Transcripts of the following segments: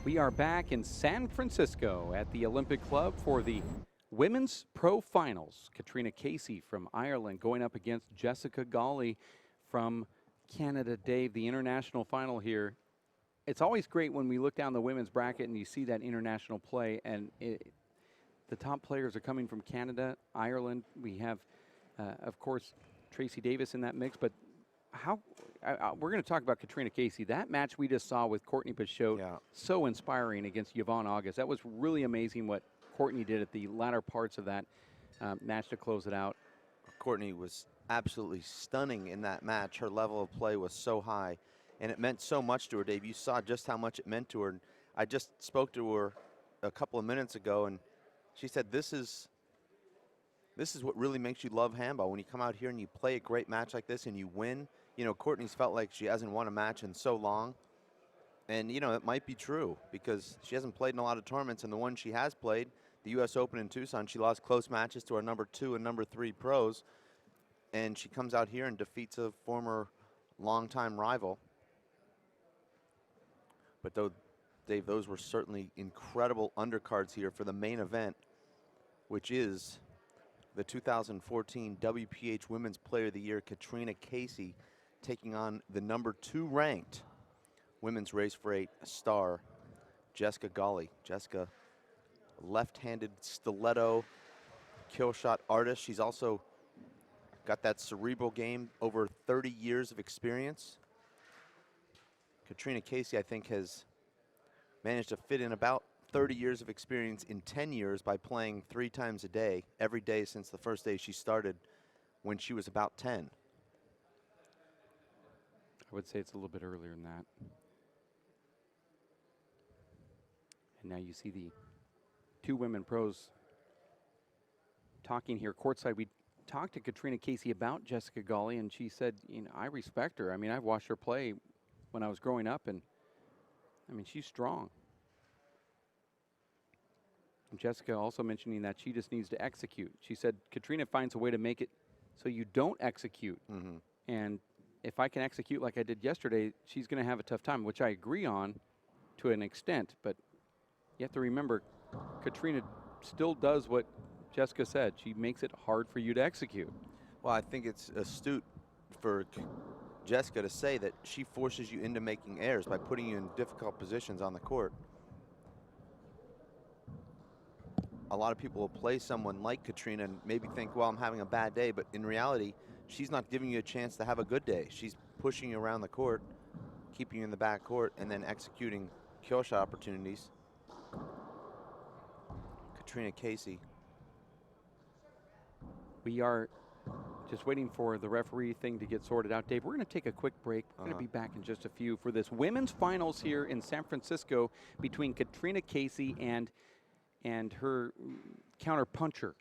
We are back in San Francisco at the Olympic Club for the Women's Pro Finals. Catriona Casey from Ireland going up against Jessica Gawley from Canada. Dave, the international final here. It's always great when we look down the women's bracket and you see that international play, and the top players are coming from Canada, Ireland. We have, of course, Tracy Davis in that mix, but we're going to talk about Catriona Casey. That match we just saw with Courtney Peixoto, so inspiring against Yvonne August. That was really amazing what Courtney did at the latter parts of that match to close it out. Courtney was absolutely stunning in that match. Her level of play was so high, and it meant so much to her, Dave. You saw just how much it meant to her. And I just spoke to her a couple of minutes ago, and she said this is what really makes you love handball. When you come out here and you play a great match like this and you win. You know, Courtney's felt like she hasn't won a match in so long. And, you know, it might be true because she hasn't played in a lot of tournaments. And the one she has played, the U.S. Open in Tucson, she lost close matches to our number 2 and number 3 pros. And she comes out here and defeats a former longtime rival. But though, Dave, those were certainly incredible undercards here for the main event, which is the 2014 WPH Women's Player of the Year, Catriona Casey, taking on the number 2 ranked women's race for 8 star, Jessica Gawley. Jessica, left-handed stiletto kill shot artist. She's also got that cerebral game, over 30 years of experience. Catriona Casey, I think, has managed to fit in about 30 years of experience in 10 years by playing 3 times a day, every day since the first day she started when she was about 10. I would say it's a little bit earlier than that. And now you see the 2 women pros talking here courtside. We talked to Catriona Casey about Jessica Gawley, and she said, you know, I respect her. I mean, I've watched her play when I was growing up, and I mean, she's strong. And Jessica also mentioning that she just needs to execute. She said Catriona finds a way to make it so you don't execute. And if I can execute like I did yesterday, she's going to have a tough time, which I agree on to an extent. But you have to remember, Catriona still does what Jessica said. She makes it hard for you to execute. Well, I think it's astute for Jessica to say that she forces you into making errors by putting you in difficult positions on the court. A lot of people will play someone like Catriona and maybe think, well, I'm having a bad day, but in reality, she's not giving you a chance to have a good day. She's pushing you around the court, keeping you in the back court, and then executing kill shot opportunities. Catriona Casey. We are just waiting for the referee thing to get sorted out. Dave, we're going to take a quick break. We're going to be back in just a few for this women's finals here in San Francisco between Catriona Casey and her counter-puncher,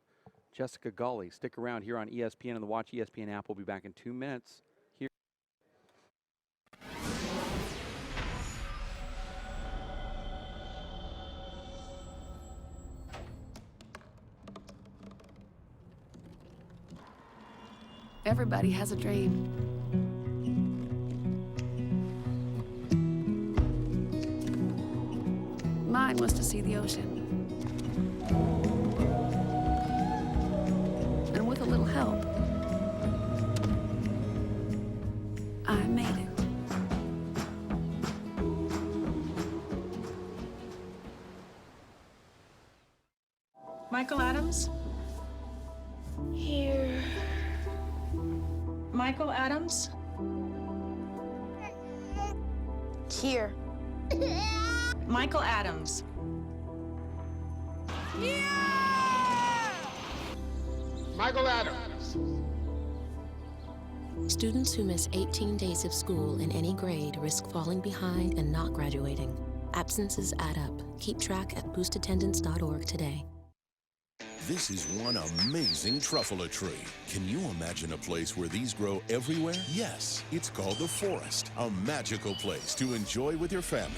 Jessica Gawley. Stick around here on ESPN and the Watch ESPN app. We'll be back in 2 minutes. Here. Everybody has a dream. Mine was to see the ocean. And with a little help, I made it. Michael Adams? Here. Michael Adams? Here. Michael Adams. Michael Adams. Students who miss 18 days of school in any grade risk falling behind and not graduating. Absences add up. Keep track at boostattendance.org today. This is one amazing truffula tree. Can you imagine a place where these grow everywhere? Yes, it's called the forest, a magical place to enjoy with your family.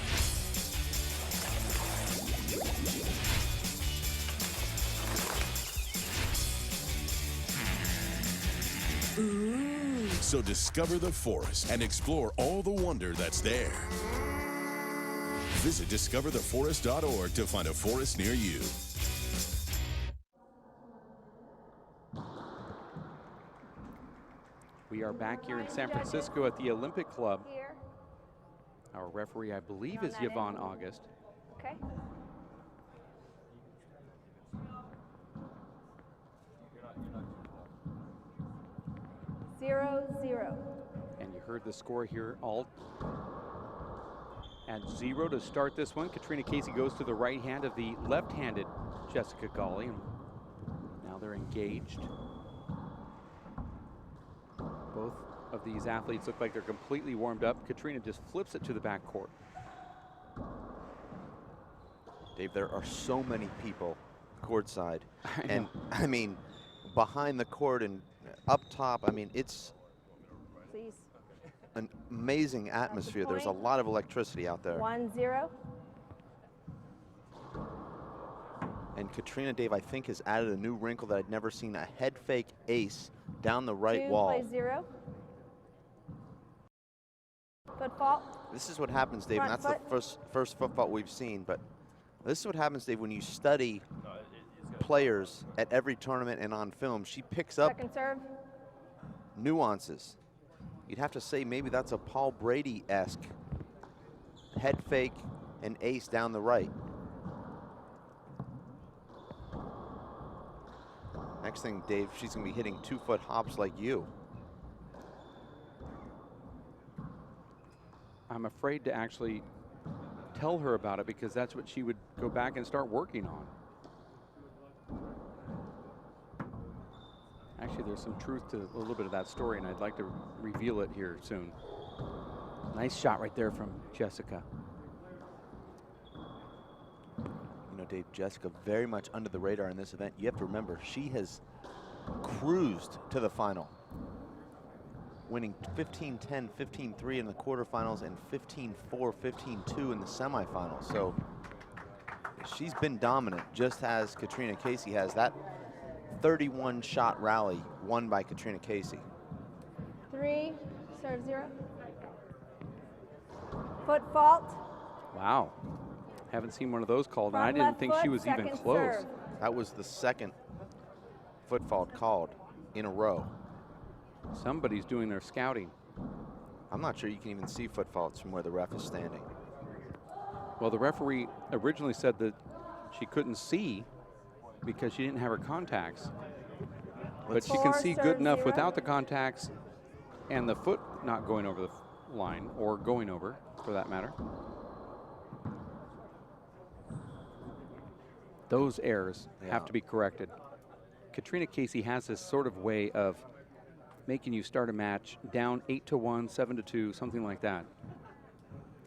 Ooh. So discover the forest and explore all the wonder that's there. Visit discovertheforest.org to find a forest near you. We are back here in San Francisco at the Olympic Club. Our referee, I believe, is Yvonne August. Okay. Zero, zero. And you heard the score here, all at 0 to start this one. Catriona Casey goes to the right hand of the left-handed Jessica Gawley. And now they're engaged. Both of these athletes look like they're completely warmed up. Catriona just flips it to the backcourt. Dave, there are so many people courtside. And I mean, behind the court and up top, I mean, it's Please. an amazing atmosphere. There's a lot of electricity out there. 1-0. And Catriona, Dave, I think has added a new wrinkle that I'd never seen, a head fake ace down the right wall. Play 0. Foot fault. This is what happens, Dave, and Front that's the first foot fault we've seen. But this is what happens, Dave, when you study players at every tournament and on film. She picks up Second serve. nuances. You'd have to say maybe that's a Paul Brady-esque head fake and ace down the right. Next thing, Dave, she's going to be hitting 2-foot hops like you. I'm afraid to actually tell her about it because that's what she would go back and start working on. Actually, there's some truth to a little bit of that story, and I'd like to reveal it here soon. Nice shot right there from Jessica. You know, Dave, Jessica very much under the radar in this event. You have to remember, she has cruised to the final, winning 15-10, 15-3 in the quarterfinals and 15-4, 15-2 in the semifinals. So she's been dominant, just as Catriona Casey has. That 31-shot rally won by Catriona Casey. 3, serve 0. Foot fault. Wow. Haven't seen one of those called, and I Front didn't left think she foot, was even second close. serve. That was the second foot fault called in a row. Somebody's doing their scouting. I'm not sure you can even see foot faults from where the ref is standing. Well, the referee originally said that she couldn't see because she didn't have her contacts. But she can see good enough without the contacts and the foot not going over the line, or going over for that matter. Those errors have to be corrected. Catriona Casey has this sort of way of making you start a match down 8-1, 7-2, something like that.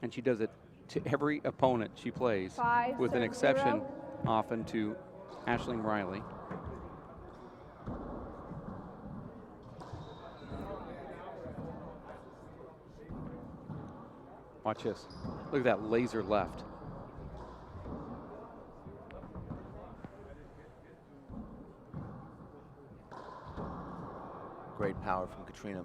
And she does it to every opponent she plays, 5, with an serve exception 0. often to Aisling Riley. Watch this. Look at that laser left. Great power from Catriona.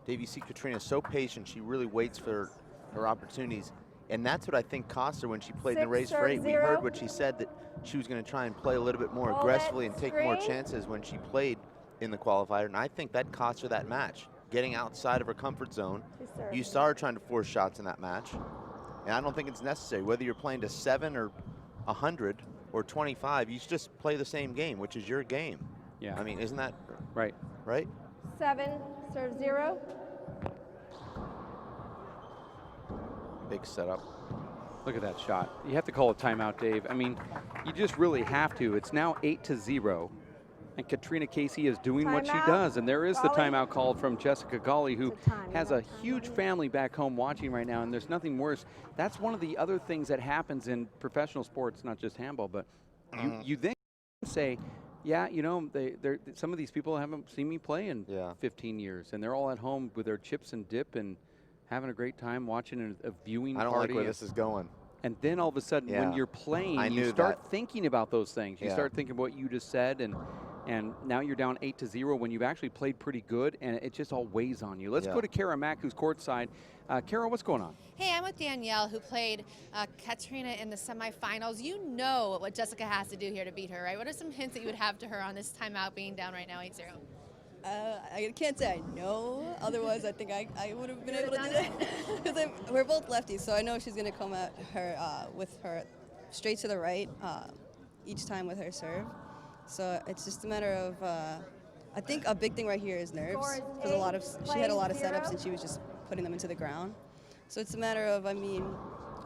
Dave, you see Catriona so patient. She really waits for her opportunities. And that's what I think cost her when she played in the 6, race for serve 8. We 0. heard what she said, that she was going to try and play a little bit more Hold aggressively it, and take more screen. chances when she played in the qualifier. And I think that cost her that match, getting outside of her comfort zone. You saw her trying to force shots in that match. And I don't think it's necessary. Whether you're playing to 7 or 100 or 25, you should just play the same game, which is your game. Yeah. I mean, isn't that Right. right? 7, serve 0. Big setup. Look at that shot. You have to call a timeout, Dave. I mean, you just really have to. It's now 8-0, and Catriona Casey is doing what she Timeout. does. And there is the Gawley. timeout called from Jessica Gawley, who It's a time, has you a know. huge family back home watching right now, and there's nothing worse. That's one of the other things that happens in professional sports, not just handball, but you then say, yeah, you know, some of these people haven't seen me play in 15 years, and they're all at home with their chips and dip and having a great time watching a viewing I don't party. like where this is going. And then all of a sudden, when Yeah. you're playing, I you knew start that. thinking about those things. You Yeah. start thinking what you just said, and And now you're down 8-0 when you've actually played pretty good, and it just all weighs on you. Let's Yeah. go to Kara Mack, who's courtside. Kara, what's going on? Hey, I'm with Danielle, who played Catriona in the semifinals. You know what Jessica has to do here to beat her, right? What are some hints that you would have to her on this timeout being down right now 8-0? I can't say I know. Otherwise, I think I would have been able to do that. Because we're both lefties, so I know she's going to come at her with her straight to the right each time with her serve. So it's just a matter of, I think a big thing right here is nerves. Because she had a lot of setups and she was just putting them into the ground. So it's a matter of, I mean,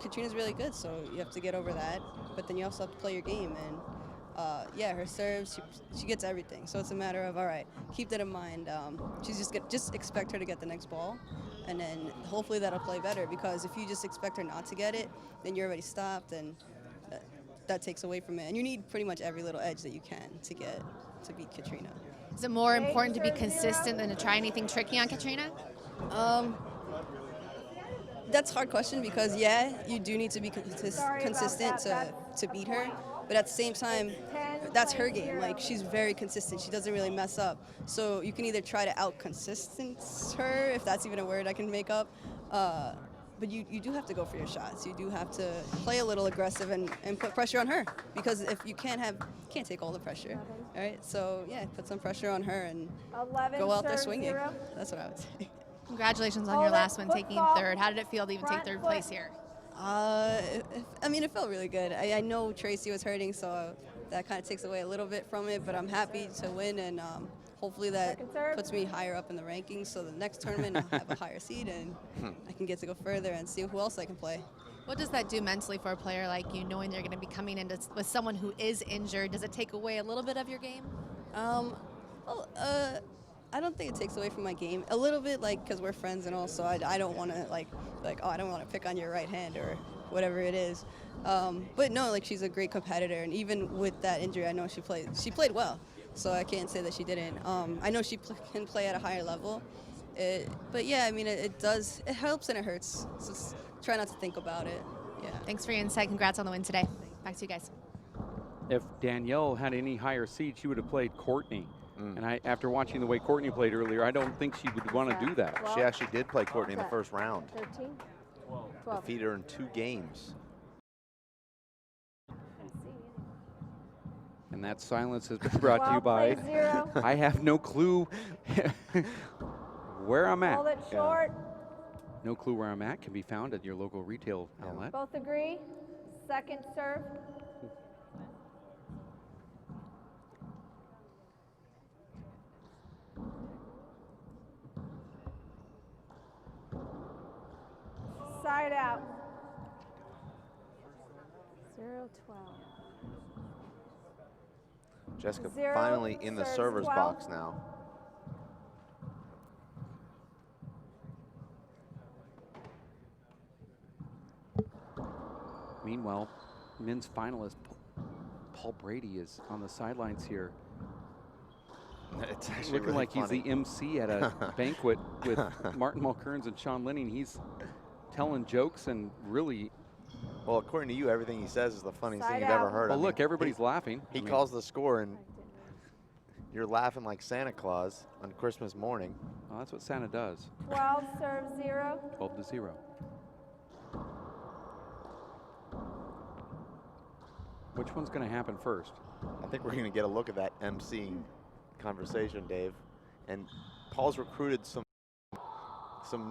Catriona's really good, so you have to get over that. But then you also have to play your game. And yeah, her serves, she gets everything. So it's a matter of, all right, keep that in mind. She's just expect her to get the next ball, and then hopefully that'll play better. Because if you just expect her not to get it, then you're already stopped, and that takes away from it. And you need pretty much every little edge that you can to beat Catriona. Is it more important to be consistent than to try anything tricky on Catriona? That's a hard question because, yeah, you do need to be consistent to beat her. But at the same time, that's her game. Like, she's very consistent. She doesn't really mess up. So you can either try to out-consistence her, if that's even a word I can make up. But you do have to go for your shots. You do have to play a little aggressive and put pressure on her. Because if you can't take all the pressure. All right? So, yeah, put some pressure on her and go out there swinging. That's what I would say. Congratulations on your last one, taking third. How did it feel to even take third place here? I mean, it felt really good. I know Tracy was hurting, so that kind of takes away a little bit from it, but I'm happy to win, and hopefully that puts me higher up in the rankings, so the next tournament I'll have a higher seed, and I can get to go further and see who else I can play. What does that do mentally for a player like you, knowing they're going to be coming in with someone who is injured? Does it take away a little bit of your game? I don't think it takes away from my game. A little bit, like, because we're friends and all, so I don't want to, like, oh, I don't want to pick on your right hand or whatever it is. But no, like, she's a great competitor, and even with that injury, I know she played well, so I can't say that she didn't. I know she can play at a higher level. But yeah, I mean, it helps and it hurts. So just try not to think about it. Yeah. Thanks for your insight. Congrats on the win today. Back to you guys. If Danielle had any higher seed, she would have played Courtney. And after watching the way Courtney played earlier, I don't think she would want to do that. She actually did play Courtney in the first round. 13, 12. Defeated her in 2 games. And that silence has been brought to you by, I have no clue where I'm at. Hold it short. No clue where I'm at can be found at your local retail outlet. Both agree. Second serve. Side out. 0-12. Jessica 0 finally in the serves server's 12. box now. Meanwhile, men's finalist Paul Brady is on the sidelines here. It's actually looking really like funny. He's the MC at a banquet with Martin Mulkerns and Sean Linning. He's telling jokes and really. Well, according to you, everything he says is the funniest Side thing you've ever out. heard. Well, I look, mean, everybody's laughing. He calls the score, and you're laughing like Santa Claus on Christmas morning. Well, that's what Santa does. 12 serves 0. 12-0. Which one's going to happen first? I think we're going to get a look at that emceeing conversation, Dave. And Paul's recruited some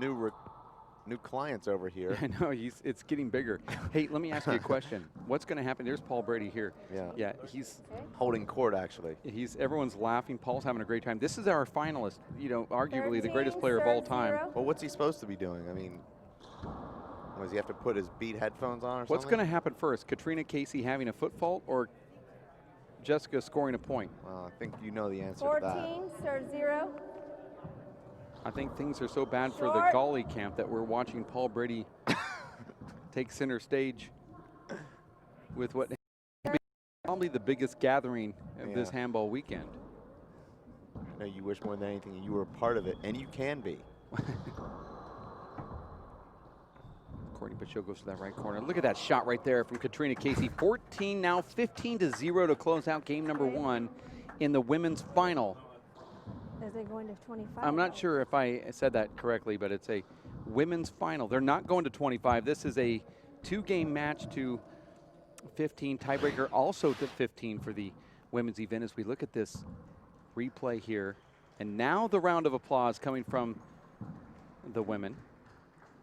new clients over here. I know, it's getting bigger. Hey, let me ask you a question. What's going to happen? There's Paul Brady here. Yeah, he's holding court, actually. Everyone's laughing. Paul's having a great time. This is our finalist, arguably the greatest player of all time. 0. Well, what's he supposed to be doing? I mean, does he have to put his Beat headphones on or What's something? going to happen first? Catriona Casey having a foot fault or Jessica scoring a point? Well, I think you know the answer to that. 14 serves 0. I think things are so bad for the Gawley camp that we're watching Paul Brady take center stage with what probably the biggest gathering of this handball weekend. I know you wish more than anything you were a part of it, and you can be. Courtney Peixoto goes to that right corner. Look at that shot right there from Catriona Casey. 14 now, 15-0 to close out game number 1 in the women's final. Is it going to 25? I'm not sure if I said that correctly, but it's a women's final. They're not going to 25. This is a 2-game match to 15, tiebreaker also to 15 for the women's event as we look at this replay here. And now the round of applause coming from the women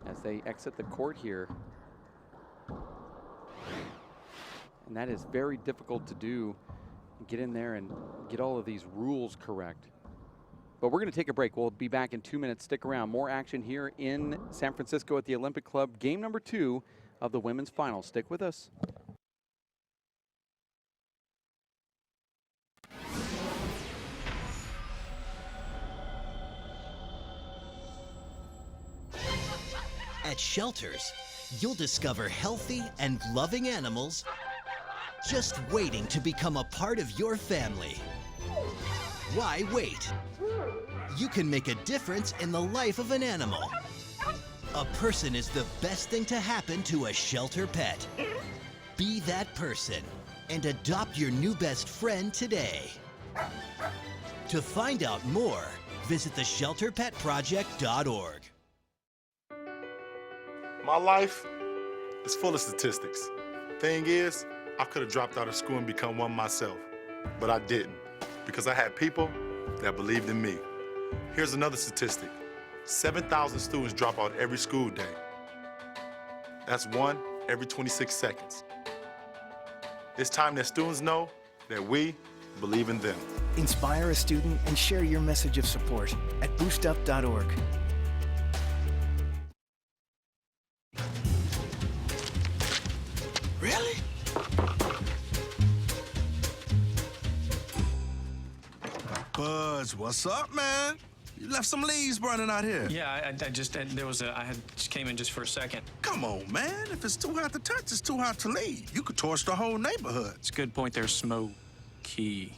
as they exit the court here. And that is very difficult to do, get in there and get all of these rules correct. But we're going to take a break. We'll be back in 2 minutes. Stick around. More action here in San Francisco at the Olympic Club. Game number 2 of the women's final. Stick with us. At shelters, you'll discover healthy and loving animals just waiting to become a part of your family. Why wait? You can make a difference in the life of an animal. A person is the best thing to happen to a shelter pet. Be that person and adopt your new best friend today. To find out more, visit theshelterpetproject.org. My life is full of statistics. Thing is, I could have dropped out of school and become one myself, but I didn't because I had people that believed in me. Here's another statistic. 7,000 students drop out every school day. That's 1 every 26 seconds. It's time that students know that we believe in them. Inspire a student and share your message of support at boostup.org. Really? Buzz, what's up, man? You left some leaves burning out here. Yeah, I just came in just for a second. Come on, man. If it's too hot to touch, it's too hot to leave. You could torch the whole neighborhood. It's a good point there, Smokey.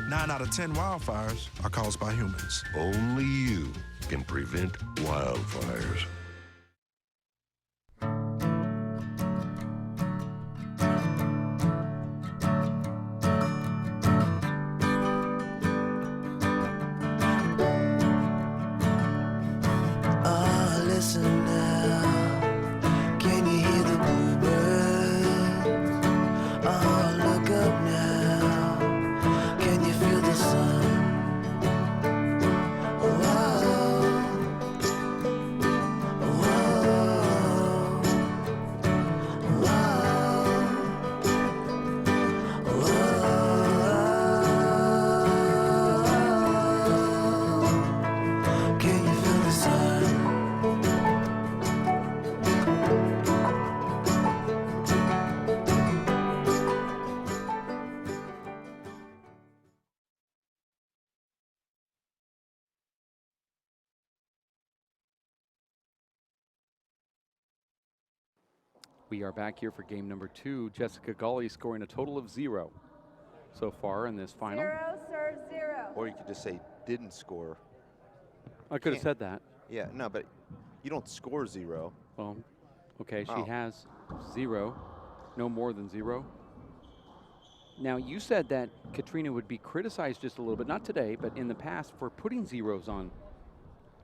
9 out of 10 wildfires are caused by humans. Only you can prevent wildfires. Listen now, can you hear the bluebirds? Oh, look up now, can you feel the sun? Whoa, whoa, whoa, whoa. Can you feel the sun? We are back here for game number 2. Jessica Gawley scoring a total of 0 so far in this final. 0, serve 0. Or you could just say didn't score. I could have said that. Yeah, no, but you don't score 0. Well, okay, she Oh. has 0, no more than 0. Now, you said that Catriona would be criticized just a little bit, not today, but in the past, for putting zeros on.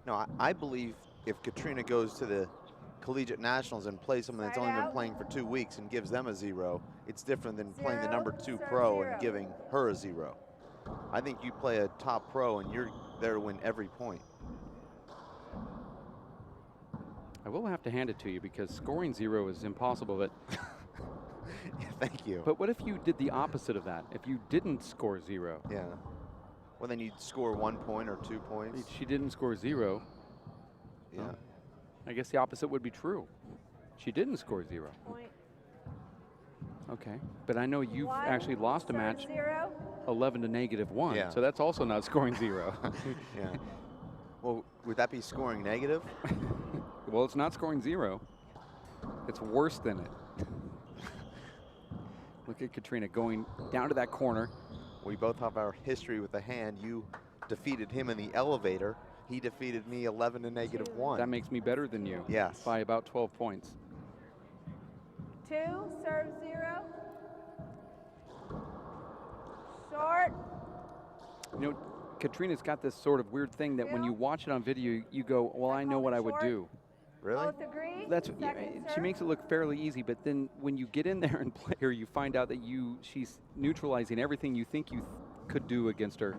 No, I believe if Catriona goes to the Collegiate Nationals and plays someone that's only been playing for 2 weeks and gives them a 0, it's different than playing the number 2 pro and giving her a 0. I think you play a top pro and you're there to win every point. I will have to hand it to you because scoring 0 is impossible, but Thank you. But what if you did the opposite of that? If you didn't score 0? Yeah. Well, then you'd score 1 point or 2 points. She didn't score 0. Yeah. Well, I guess the opposite would be true. She didn't score 0. Point. Okay, but I know you've actually lost a match 0. 11 to -1, Yeah. so that's also not scoring 0. Yeah. Well, would that be scoring negative? Well, it's not scoring 0. It's worse than it. Look at Catriona going down to that corner. We both have our history with the hand. You defeated him in the elevator. He defeated me 11 to -1. That makes me better than you. Yes. By about 12 points. 2, serve 0. Short. You know, Catriona's got this sort of weird thing that when you watch it on video, you go, well, I know what I would do. Really? Both agree? That's Second she serve. makes it look fairly easy, but then when you get in there and play her, you find out that she's neutralizing everything you think you could do against her.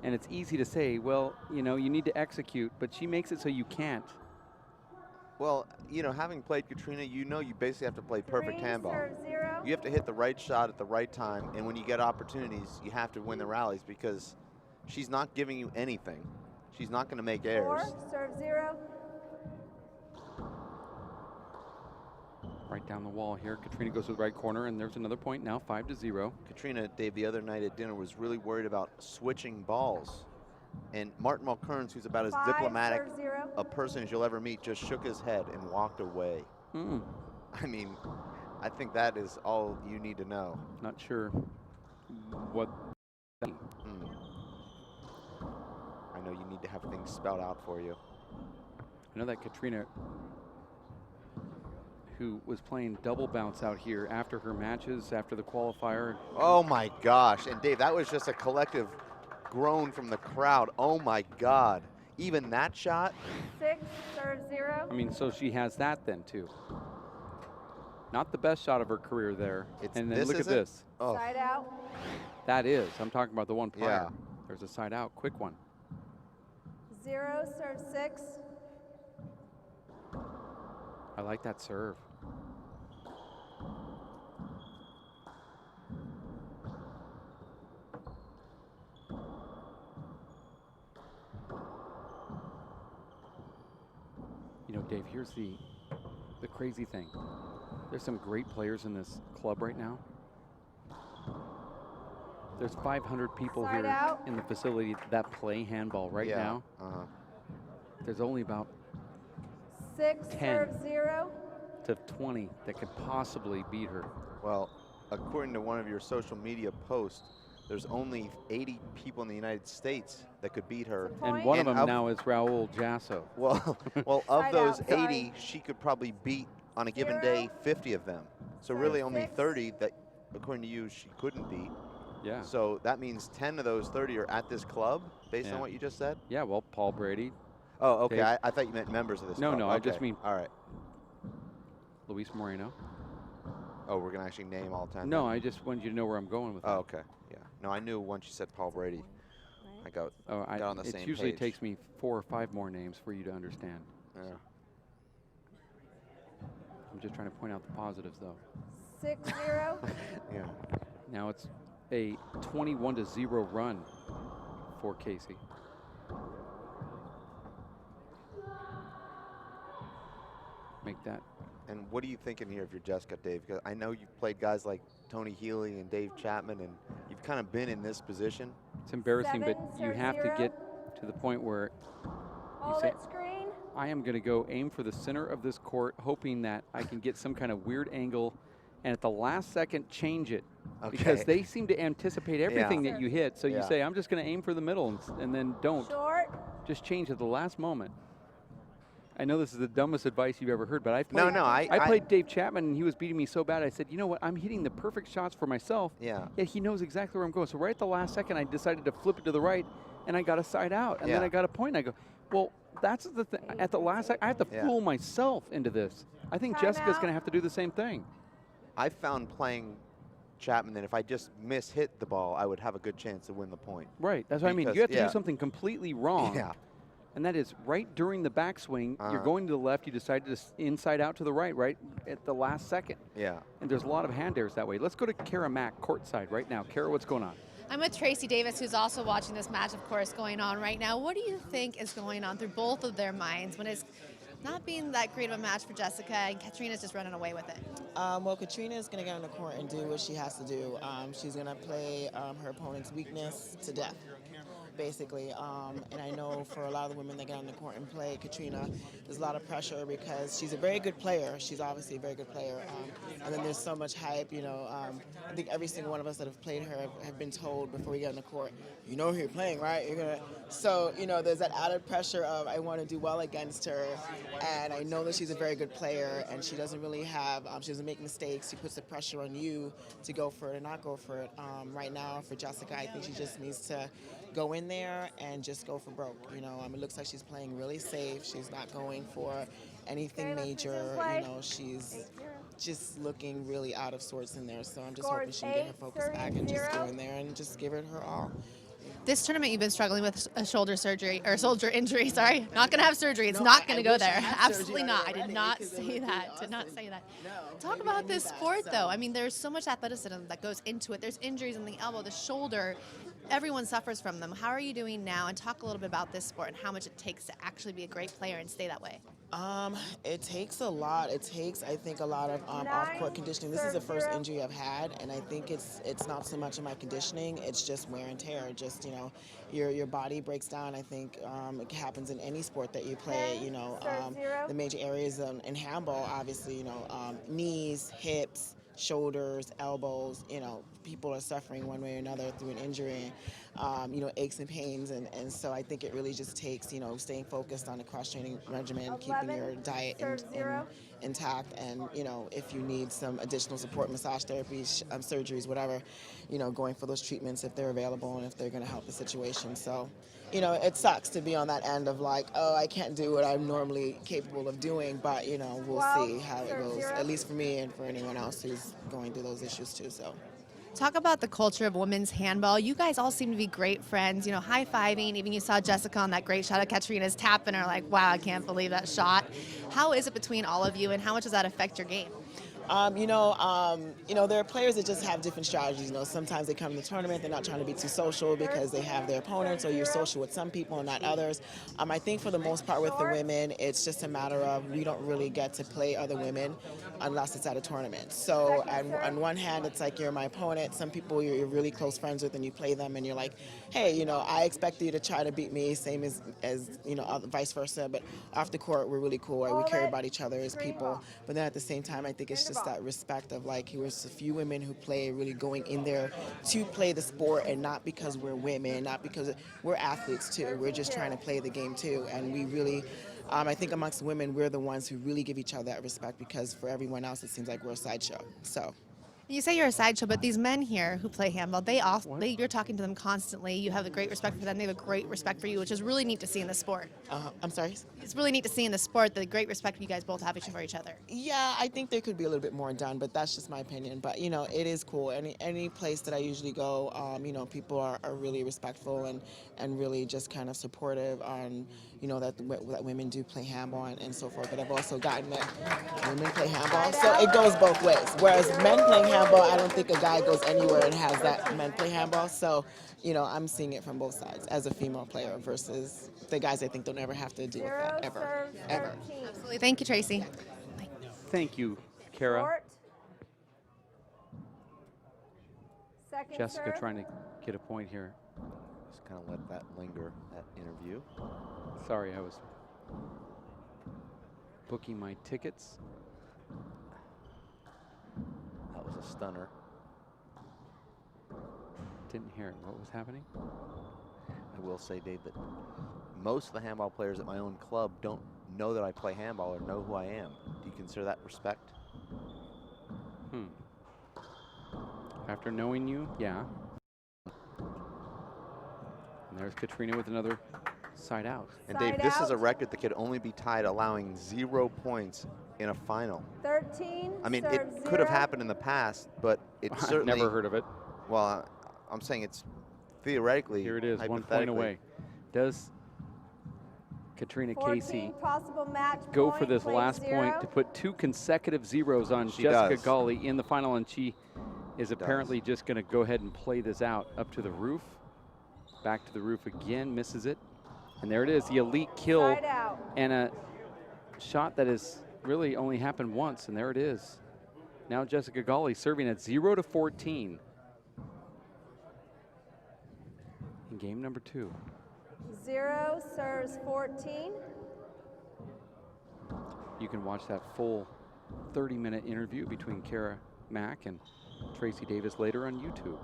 And it's easy to say, well, you know, you need to execute, but she makes it so you can't. Well, you know, having played Catriona, you know you basically have to play perfect Three, handball. serve 0. You have to hit the right shot at the right time, and when you get opportunities, you have to win the rallies because she's not giving you anything. She's not going to make 4, errors. serve 0. Right down the wall here. Catriona goes to the right corner, and there's another point now, 5-0. Catriona, Dave, the other night at dinner was really worried about switching balls. And Martin Mulkerns, who's about as 5, diplomatic serve 0. a person as you'll ever meet, just shook his head and walked away. I mean, I think that is all you need to know. Not sure what. I know you need to have things spelled out for you. I know that Catriona, who was playing double bounce out here after her matches, after the qualifier. Oh my gosh, and Dave, that was just a collective groan from the crowd. Oh my God, even that shot? 6, serve 0. I mean, so she has that then too. Not the best shot of her career there. And then look at this. Oh. Side out. That is. I'm talking about the one prior. Yeah. There's a side out, quick one. 0, serve 6. I like that serve. You know, Dave, here's the crazy thing. There's some great players in this club right now. There's 500 people Side here out. in the facility that play handball right now. There's only about 6, 10 serve 0. to 20 that could possibly beat her. Well, according to one of your social media posts, there's only 80 people in the United States that could beat her. And one of them now is Raul Jasso. Well, of Side those out, 80, sorry. she could probably beat on a given 0. day 50 of them. So Serve really only 6. 30 that, according to you, she couldn't beat. Yeah. So that means 10 of those 30 are at this club, based Yeah. on what you just said? Yeah, well, Paul Brady. Oh, okay. Dave. I thought you meant members of this No, club. no, I just Okay. mean All right. Luis Moreno. Oh, we're going to actually name all 10? No, then? I just wanted you to know where I'm going with Oh, that. okay. Yeah. No, I knew once you said Paul Brady. I got on the it same usually page. takes me 4 or 5 more names for you to understand. Yeah. I'm just trying to point out the positives, though. 6, 0. Yeah. Now it's a 21-0 run for Casey. Make that. And what are you thinking here if you're Jessica, Dave? Because I know you've played guys like Tony Healy and Dave Chapman, and you've kind of been in this position. It's embarrassing, 7, but you serve have 0. to get to the point where you Hold say, it screen. I am going to go aim for the center of this court, hoping that I can get some kind of weird angle, and at the last second change it. Okay. Because they seem to anticipate everything Yeah. that you hit. So you Yeah. say, I'm just going to aim for the middle, and then don't. Short. Just change at the last moment. I know this is the dumbest advice you've ever heard, but I played, No, I played Dave Chapman, and he was beating me so bad. I said, you know what? I'm hitting the perfect shots for myself. Yeah. Yet he knows exactly where I'm going. So right at the last second, I decided to flip it to the right, and I got a side out, and then Yeah. I got a point. I go, well, that's the thing. At the last second, I have to Yeah. fool myself into this. I think Time Jessica's out. going to have to do the same thing. I found playing Chapman that if I just hit the ball, I would have a good chance to win the point. Right. That's what I mean. Because- You have to yeah. do something completely wrong. Yeah. And that is right during the backswing, you're Uh-huh. going to the left, you decide to inside out to the right at the last second. Yeah. And there's a lot of hand airs that way. Let's go to Kara Mack courtside right now. Kara, what's going on? I'm with Tracy Davis, who's also watching this match, of course, going on right now. What do you think is going on through both of their minds when it's not being that great of a match for Jessica and Catriona's just running away with it? Well, Catriona is going to get on the court and do what she has to do. She's going to play her opponent's weakness to death, basically. And I know for a lot of the women that get on the court and play Catriona, there's a lot of pressure because she's a very good player. She's obviously a very good player. And then there's so much hype, you know. I think every single one of us that have played her have been told before we get on the court, you know who you're playing, right? You're gonna. So, you know, there's that added pressure of I want to do well against her. And I know that she's a very good player, and she doesn't really have, she doesn't make mistakes. She puts the pressure on you to go for it or not go for it. Right now, for Jessica, I think she just needs to go in there and just go for broke. You know, it looks like she's playing really safe. She's not going for anything major. You know, she's just looking really out of sorts in there. So I'm just hoping she can get her focus back and just go in there and just give it her all. This tournament, you've been struggling with a shoulder surgery, or shoulder injury, sorry. Not going to have surgery. It's not going to go there. Absolutely not. I did not say that. Did not say that. Talk about this sport, though. I mean, there's so much athleticism that goes into it. There's injuries in the elbow, the shoulder. Everyone suffers from them. How are you doing now? And talk a little bit about this sport and how much it takes to actually be a great player and stay that way. It takes a lot. It takes, I think, a lot of off-court conditioning. This is the first injury I've had, and I think it's not so much of my conditioning. It's just wear and tear. Just, you know, your body breaks down. I think it happens in any sport that you play. You know, the major areas in handball, obviously, you know, knees, hips, shoulders, elbows, you know, people are suffering one way or another through an injury, you know, aches and pains. And so I think it really just takes, you know, staying focused on a cross-training regimen, keeping your diet intact, and, you know, if you need some additional support, massage therapy, surgeries, whatever, you know, going for those treatments if they're available and if they're going to help the situation. So, you know, it sucks to be on that end of like, oh, I can't do what I'm normally capable of doing, but, you know, we'll see how it goes, at least for me and for anyone else who's going through those issues too. So. Talk about the culture of women's handball. You guys all seem to be great friends, you know, high-fiving. Even you saw Jessica on that great shot of Catriona's tapping her like, wow, I can't believe that shot. How is it between all of you, and how much does that affect your game? You know, there are players that just have different strategies. You know, sometimes they come to the tournament, they're not trying to be too social because they have their opponents, or you're social with some people and not others. I think for the most part with the women, it's just a matter of we don't really get to play other women unless it's at a tournament. So on one hand, it's like you're my opponent. Some people you're really close friends with and you play them and you're like, hey, you know, I expect you to try to beat me, same as you know, vice versa. But off the court, we're really cool. We care about each other as people. But then at the same time, I think it's just that respect of like, here's a few women who play, really going in there to play the sport, and not because we're women, not because we're athletes too. We're just trying to play the game too. And we really, I think amongst women, we're the ones who really give each other that respect, because for everyone else, it seems like we're a sideshow. So. You say you're a sideshow, but these men here who play handball, you're talking to them constantly. You have a great respect for them. They have a great respect for you, which is really neat to see in the sport. I'm sorry? It's really neat to see in the sport the great respect you guys both have for each other. Yeah, I think there could be a little bit more done, but that's just my opinion. But, you know, it is cool. Any place that I usually go, you know, people are really respectful and really just kind of supportive on, you know, that women do play handball and so forth. But I've also gotten that women play handball, so it goes both ways. Whereas men playing handball, I don't think a guy goes anywhere and has that men play handball. So, you know, I'm seeing it from both sides as a female player versus the guys I think don't ever have to deal with that, ever. Absolutely. Thank you, Tracy. Bye. Thank you, Kara. Jessica serve. trying to get a point here. Just kind of let that linger, that interview. Sorry, I was booking my tickets. That was a stunner. Didn't hear it. What was happening? I will say, Dave, that most of the handball players at my own club don't know that I play handball or know who I am. Do you consider that respect? After knowing you, yeah. And there's Catriona with another side out. And Dave, this is a record that could only be tied allowing 0 points in a final. 13. I mean, it could have happened in the past, but it certainly... I've never heard of it. Well, I'm saying it's theoretically, here it is, 1 point away. Does Catriona Casey go for this last point to put 2 consecutive zeros on Jessica Gawley in the final, and she is apparently just going to go ahead and play this out up to the roof. Back to the roof again, misses it. And there it is, the elite kill, and a shot that has really only happened once, and there it is. Now Jessica Gawley serving at 0-14 in game number 2. 0 serves 14. You can watch that full 30-minute interview between Kara Mack and Tracy Davis later on YouTube.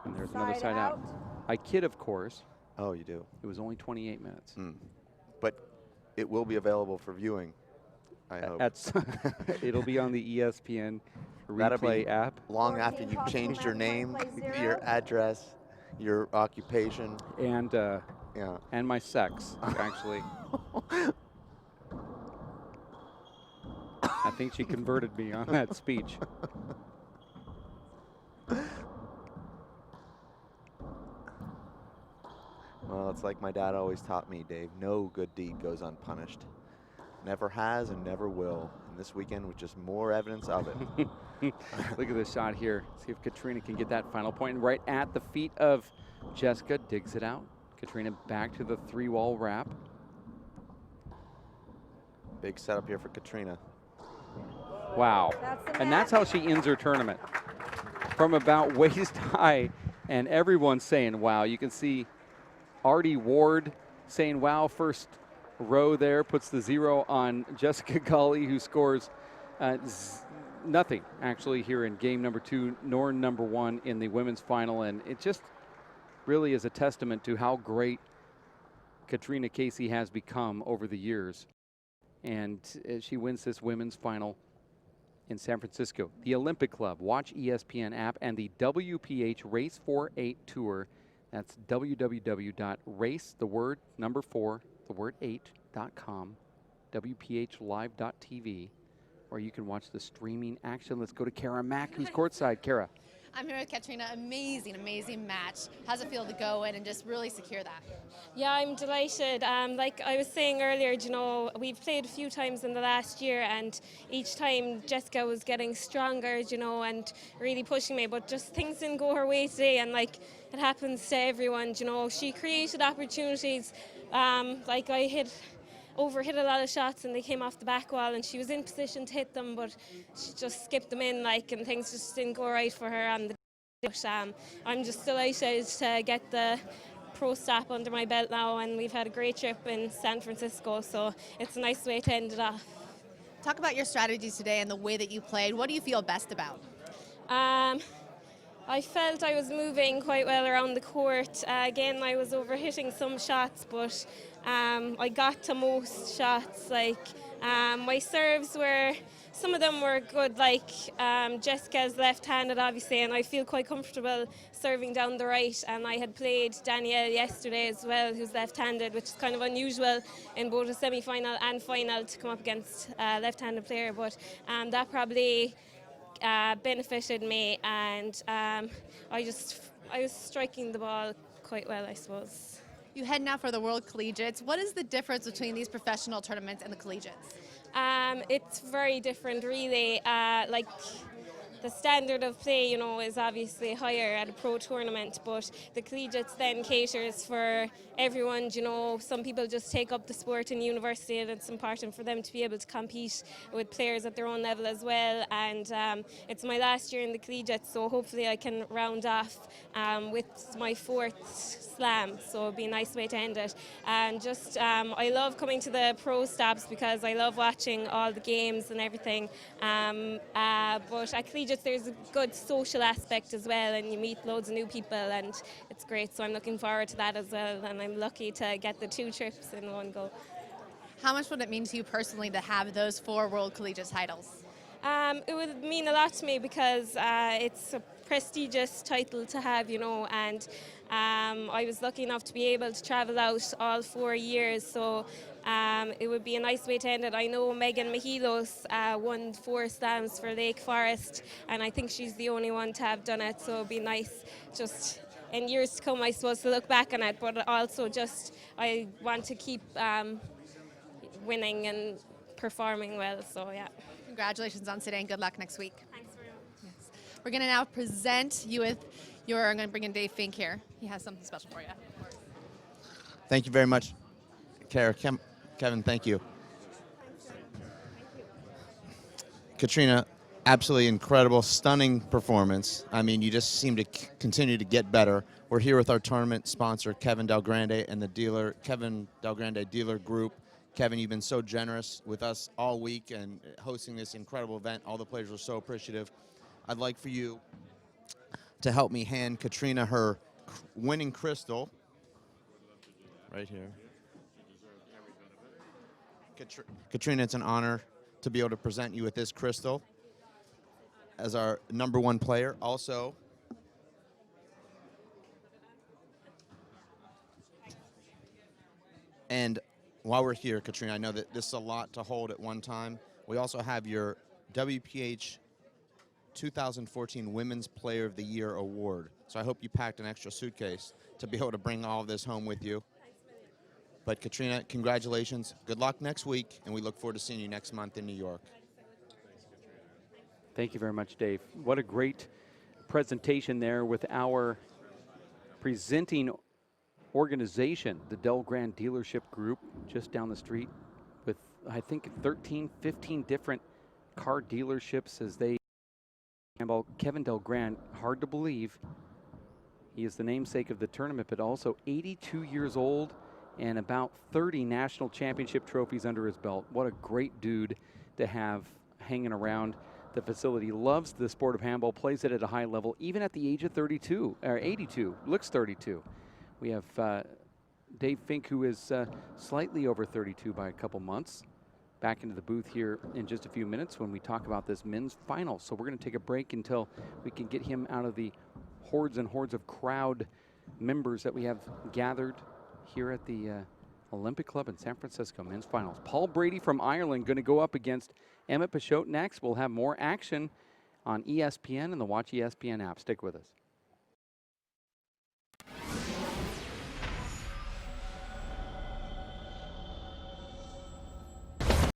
And there's another side out. I kid, of course. Oh, you do? It was only 28 minutes. But it will be available for viewing, I hope. It'll be on the ESPN That'll replay be app. long after you've changed your name, your address, your occupation. And yeah. And my sex, actually. I think she converted me on that speech. Well, it's like my dad always taught me, Dave. No good deed goes unpunished. Never has and never will. And this weekend was just more evidence of it. Look at this shot here. See if Catriona can get that final point. And right at the feet of Jessica, digs it out. Catriona back to the 3-wall wrap. Big setup here for Catriona. Wow. And that's how she ends her tournament. From about waist high, and everyone's saying, wow. You can see Artie Ward saying, wow, first row there, puts the 0 on Jessica Gawley, who scores nothing, actually, here in game number 2, nor number 1 in the women's final. And it just really is a testament to how great Catriona Casey has become over the years. And she wins this women's final in San Francisco. The Olympic Club, watch ESPN app, and the WPH Race 4-8 Tour. That's www.race, the word, number 4, the word 8.com, WPHlive.tv, where you can watch the streaming action. Let's go to Kara Mack, who's courtside. Kara. I'm here with Catriona. Amazing, amazing match. How's it feel to go in and just really secure that? Yeah, I'm delighted. Like I was saying earlier, you know, we've played a few times in the last year, and each time Jessica was getting stronger, you know, and really pushing me, but just things didn't go her way today, and like it happens to everyone, you know. She created opportunities. Like I hit a lot of shots and they came off the back wall, and she was in position to hit them, but she just skipped them in, like, and things just didn't go right for her on the day. I'm just delighted to get the pro stop under my belt now, and we've had a great trip in San Francisco, so it's a nice way to end it off. Talk about your strategies today and the way that you played. What do you feel best about? I felt I was moving quite well around the court. Again, I was overhitting some shots, but I got to most shots. Like my serves were, some of them were good, like Jessica's left-handed, obviously, and I feel quite comfortable serving down the right. And I had played Danielle yesterday as well, who's left-handed, which is kind of unusual in both a semi-final and final to come up against a left-handed player. But that probably benefited me, and I was striking the ball quite well, I suppose. You head now for the World Collegiates. What is the difference between these professional tournaments and the collegiates? It's very different, really. Like the standard of play, you know, is obviously higher at a pro tournament, but the collegiates then caters for everyone. You know, some people just take up the sport in university, and it's important for them to be able to compete with players at their own level as well. And it's my last year in the collegiates, so hopefully I can round off with my 4th slam, so it'll be a nice way to end it. And just I love coming to the pro stops because I love watching all the games and everything, but at collegiates there's a good social aspect as well, and you meet loads of new people, and it's great, so I'm looking forward to that as well, and I'm lucky to get the 2 trips in one go. How much would it mean to you personally to have those 4 World Collegiate titles? It would mean a lot to me because it's a prestigious title to have, you know, and I was lucky enough to be able to travel out all 4 years, so it would be a nice way to end it. I know Megan Mihilos won 4 slams for Lake Forest, and I think she's the only one to have done it, so it would be nice just in years to come, I suppose, to look back on it, but also just I want to keep winning and performing well, so yeah. Congratulations on today and good luck next week. Thanks very much. Yes. We're going to now present you with I'm going to bring in Dave Fink here. He has something special for you. Thank you very much, Kara. Kevin, thank you. Catriona, absolutely incredible, stunning performance. I mean, you just seem to continue to get better. We're here with our tournament sponsor, Kevin Del Grande, and the Kevin Del Grande Dealer Group. Kevin, you've been so generous with us all week and hosting this incredible event. All the players are so appreciative. I'd like for you to help me hand Catriona her winning crystal. right here. Catriona, it's an honor to be able to present you with this crystal as our #1 player. Also, and while we're here, Catriona, I know that this is a lot to hold at one time. We also have your WPH 2014 Women's Player of the Year Award. So I hope you packed an extra suitcase to be able to bring all of this home with you. But Catriona, congratulations. Good luck next week, and we look forward to seeing you next month in New York. Thank you very much, Dave. What a great presentation there with our presenting organization, the Del Grand Dealership Group, just down the street with, I think, 13, 15 different car dealerships as they handball. Kevin Del Grand, hard to believe. He is the namesake of the tournament, but also 82 years old and about 30 national championship trophies under his belt. What a great dude to have hanging around the facility. Loves the sport of handball, plays it at a high level, even at the age of 32, or 82, looks 32. We have Dave Fink, who is slightly over 32 by a couple months. Back into the booth here in just a few minutes when we talk about this men's final. So we're going to take a break until we can get him out of the hordes and hordes of crowd members that we have gathered here at the Olympic Club in San Francisco, men's finals. Paul Brady from Ireland going to go up against Emmett Peixoto next. We'll have more action on ESPN and the Watch ESPN app. Stick with us.